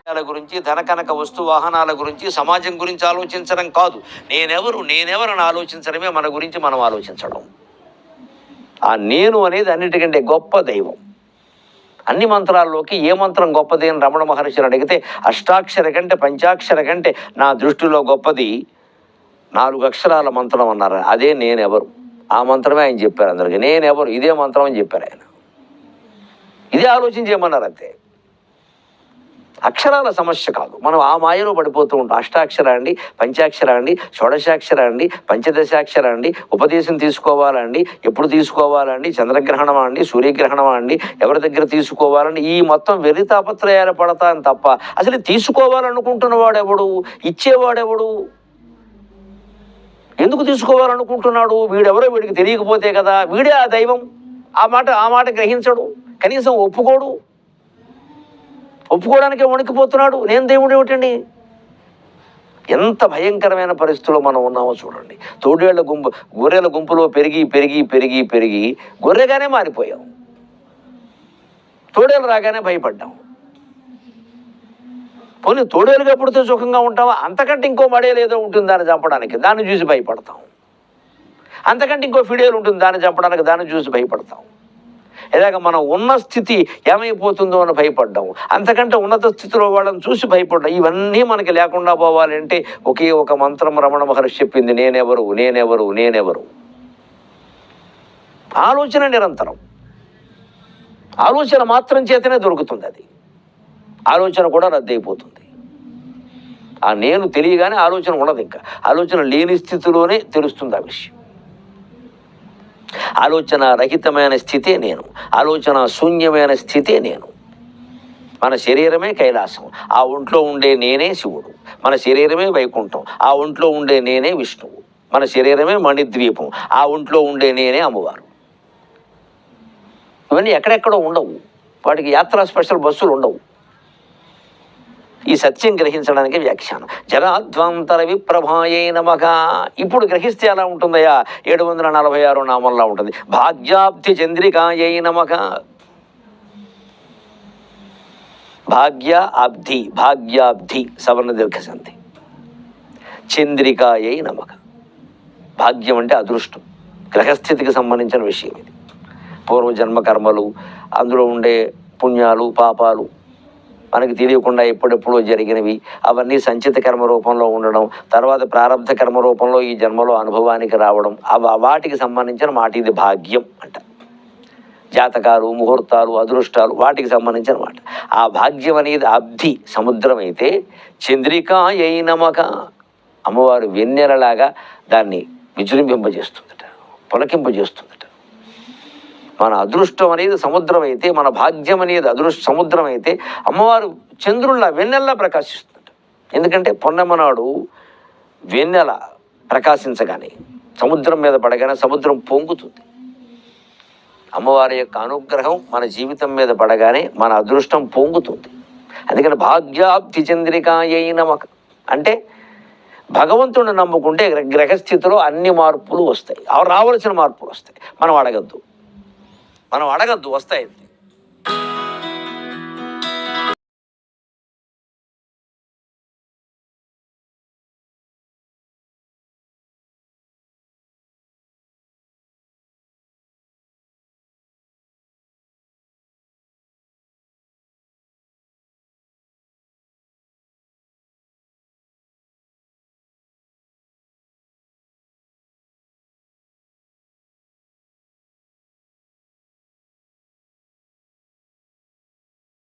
గురించి, ధనకనక వస్తు వాహనాల గురించి, సమాజం గురించి ఆలోచించడం కాదు. నేనెవరని ఆలోచించడమే మన గురించి మనం ఆలోచించడం. ఆ నేను అనేది అన్నిటికంటే గొప్ప దైవం. అన్ని మంత్రాల్లోకి ఏ మంత్రం గొప్పది అని రమణ మహర్షిని అడిగితే అష్టాక్షర కంటే పంచాక్షర కంటే నా దృష్టిలో గొప్పది 4 అక్షరాల మంత్రం అన్నారు. అదే నేనెవరు. ఆ మంత్రమే ఆయన చెప్పారు అందరికీ. నేనెవరు ఇదే మంత్రం అని చెప్పారు ఆయన. ఇదే ఆలోచించేయమన్నారు అంతే. అక్షరాల సమస్య కాదు. మనం ఆ మాయలో పడిపోతూ ఉంటాం. అష్టాక్షర అండి, పంచాక్షర అండి, షోడశాక్షర అండి, పంచదశాక్షర అండి, ఉపదేశం తీసుకోవాలండి, ఎప్పుడు తీసుకోవాలండి, చంద్రగ్రహణమా అండి, సూర్యగ్రహణమా అండి, ఎవరి దగ్గర తీసుకోవాలండి, ఈ మొత్తం వెర్రి తాపత్రయాలు పడతాను తప్ప అసలు తీసుకోవాలనుకుంటున్నవాడెవడు, ఇచ్చేవాడెవడు, ఎందుకు తీసుకోవాలనుకుంటున్నాడు, వీడెవరో వీడికి తెలియకపోతే కదా, వీడే ఆ దైవం. ఆ మాట గ్రహించడు, కనీసం ఒప్పుకోవడానికే వణికిపోతున్నాడు. నేను దేవుడు ఏమిటండి? ఎంత భయంకరమైన పరిస్థితుల్లో మనం ఉన్నామో చూడండి. గొర్రెల గుంపులో పెరిగి పెరిగి పెరిగి పెరిగి గొర్రెగానే మారిపోయాం. తోడేలు రాగానే భయపడ్డాం. పోనీ తోడేలుగా పుడితే సుఖంగా ఉంటావా? అంతకంటే ఇంకో మడేలు ఏదో ఉంటుంది దాన్ని చంపడానికి, దాన్ని చూసి భయపడతాం. అంతకంటే ఇంకో ఫిడేలు ఉంటుంది దాన్ని చంపడానికి, దాన్ని చూసి భయపడతాం. ఇలాగ మనం ఉన్న స్థితి ఏమైపోతుందో అని భయపడ్డాము. అంతకంటే ఉన్నత స్థితిలో వాళ్ళని చూసి భయపడ్డాం. ఇవన్నీ మనకి లేకుండా పోవాలంటే ఒకే ఒక మంత్రం రమణ మహర్షి చెప్పింది, నేనెవరు నేనెవరు నేనెవరు. ఆలోచన నిరంతరం. ఆలోచన మాత్రం చేతనే దొరుకుతుంది. అది ఆలోచన కూడా రద్దయిపోతుంది. ఆ నేను తెలియగానే ఆలోచన ఉండదు. ఇంకా ఆలోచన లేని స్థితిలోనే తెలుస్తుంది ఆ విషయం. ఆలోచన రహితమైన స్థితే నేను, ఆలోచన శూన్యమైన స్థితే నేను. మన శరీరమే కైలాసం, ఆ ఒంట్లో ఉండే నేనే శివుడు. మన శరీరమే వైకుంఠం, ఆ ఒంట్లో ఉండే నేనే విష్ణువు. మన శరీరమే మణిద్వీపం, ఆ ఒంట్లో ఉండే నేనే అమ్మవారు. ఇవన్నీ ఎక్కడెక్కడో ఉండవు. వాటికి యాత్రా స్పెషల్ బస్సులు ఉండవు. ఈ సత్యం గ్రహించడానికి వ్యాఖ్యానం. జరాధ్వాంతర విప్రభాయే నమః. ఇప్పుడు గ్రహిస్తే ఎలా ఉంటుందయ్యా? 746 నామంలా ఉంటుంది. భాగ్యాబ్ధి చంద్రికాయై నమః. భాగ్యాబ్ధి సవర్ణ దీర్ఘ సంధి. చంద్రికాయై నమః. భాగ్యం అంటే అదృష్టం, గ్రహస్థితికి సంబంధించిన విషయం ఇది. పూర్వజన్మ కర్మలు, అందులో ఉండే పుణ్యాలు పాపాలు మనకి తెలియకుండా ఎప్పుడెప్పుడో జరిగినవి, అవన్నీ సంచిత కర్మ రూపంలో ఉండడం, తర్వాత ప్రారంధ కర్మ రూపంలో ఈ జన్మలో అనుభవానికి రావడం, వాటికి సంబంధించిన మాట ఇది భాగ్యం అంట. జాతకాలు, ముహూర్తాలు, అదృష్టాలు, వాటికి సంబంధించిన మాట. ఆ భాగ్యం అనేది అబ్ధి సముద్రం అయితే, చంద్రికాయై నమః అమ్మవారు వెన్నెలలాగా దాన్ని విజృంభింపజేస్తుందట, పులకింపజేస్తుందట. మన అదృష్టం అనేది సముద్రం అయితే, మన భాగ్యం అనేది సముద్రం అయితే, అమ్మవారు చంద్రుల్లా వెన్నెల్లా ప్రకాశిస్తుందట. ఎందుకంటే పొన్నమ్మ నాడు వెన్నెల ప్రకాశించగానే సముద్రం మీద పడగానే సముద్రం పొంగుతుంది. అమ్మవారి యొక్క అనుగ్రహం మన జీవితం మీద పడగానే మన అదృష్టం పొంగుతుంది. అందుకని భాగ్యాబ్ధి చంద్రికాయై నమః అంటే భగవంతుడిని నమ్ముకుంటే గ్రహస్థితిలో అన్ని మార్పులు వస్తాయి, రావాల్సిన మార్పులు వస్తాయి. మనం అడగద్దు, వస్తాయి.